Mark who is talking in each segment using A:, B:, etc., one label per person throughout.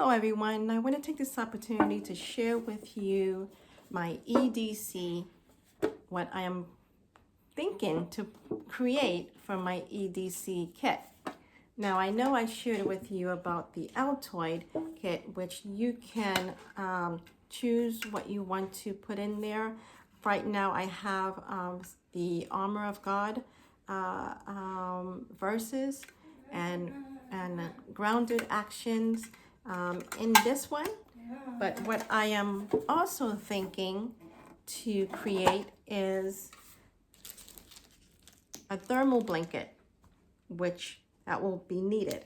A: Hello everyone, I want to take this opportunity to share with you my EDC, what I am thinking to create for my EDC kit. Now I know I shared with you about the Altoid kit, which you can choose what you want to put in there. Right now I have the Armor of God verses and grounded actions in this one. But what I am also thinking to create is a thermal blanket, which that will be needed.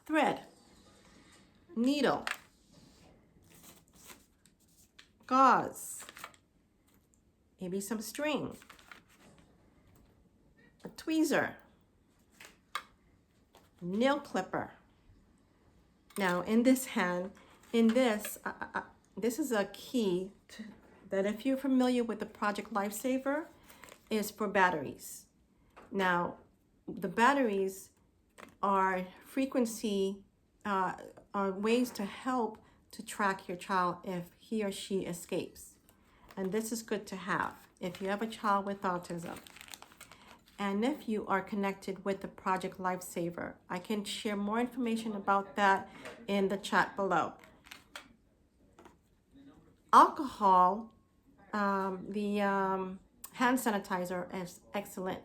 A: Thread, needle, gauze, maybe some string, a tweezer, nail clipper. Now in this hand, this is a key that if you're familiar with the Project Lifesaver, is for batteries. Now the batteries are frequency, are ways to help to track your child if he or she escapes. And this is good to have if you have a child with autism. And if you are connected with the Project Lifesaver, I can share more information about that in the chat below. Alcohol, the hand sanitizer is excellent.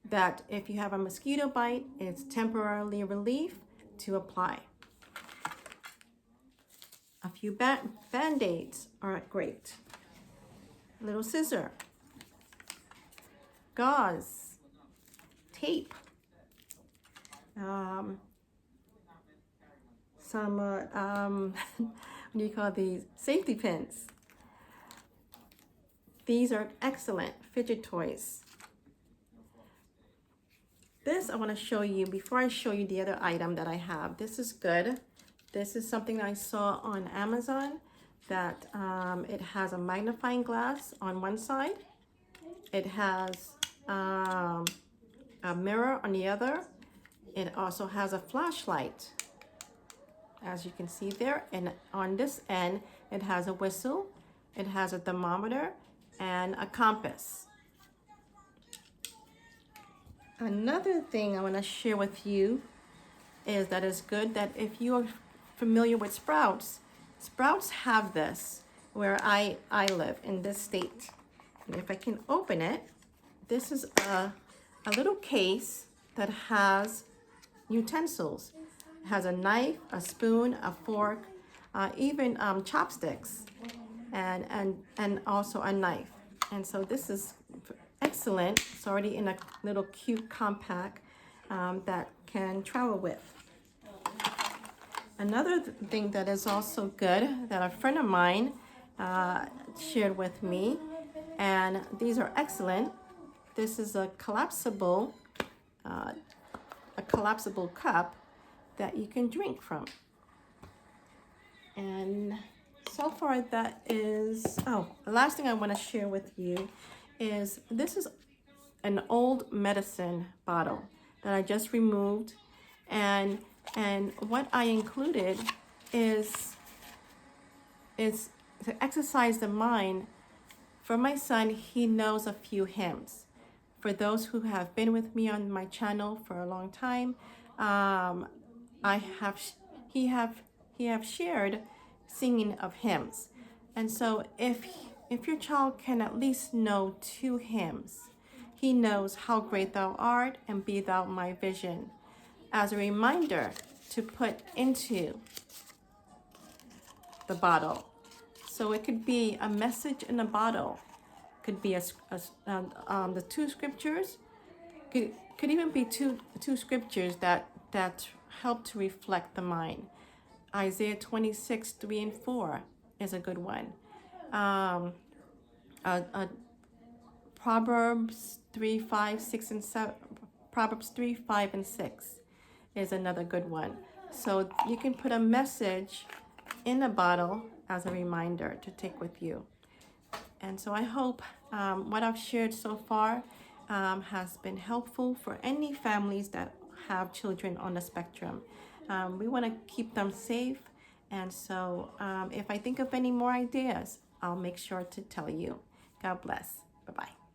A: That if you have a mosquito bite, it's temporarily relief to apply. A few band-aids are great. A little scissor, gauze, tape, some what do you call these, safety pins. These are excellent fidget toys. This I want to show you before I show you the other item that I have. This is good. This is something I saw on Amazon that it has a magnifying glass on one side. It has a mirror on the other. It also has a flashlight, as you can see there, and on this end it has a whistle, it has a thermometer and a compass. Another thing I want to share with you is that it's good that if you are familiar with Sprouts have this where I live in this state. And if I can open it, this is a little case that has utensils. It has a knife, a spoon, a fork, even chopsticks, and also a knife. And so this is excellent. It's already in a little cute compact that can travel with. Another thing that is also good that a friend of mine shared with me, and these are excellent. This is a collapsible cup that you can drink from. And so far that is, the last thing I want to share with you is this is an old medicine bottle that I just removed, and what I included is to exercise the mind. For my son, he knows a few hymns. For those who have been with me on my channel for a long time, he have shared singing of hymns. And so if your child can at least know 2 hymns, he knows How Great Thou Art and Be Thou My Vision, as a reminder to put into the bottle. So it could be a message in a bottle. Could be the 2 scriptures. Could even be two scriptures that help to reflect the mind. Isaiah 26:3-4 is a good one. Proverbs 3, 5, 6, and 7. Proverbs 3, 5, and 6 is another good one. So you can put a message in a bottle as a reminder to take with you. And so I hope what I've shared so far has been helpful for any families that have children on the spectrum. We want to keep them safe. And so if I think of any more ideas, I'll make sure to tell you. God bless. Bye-bye.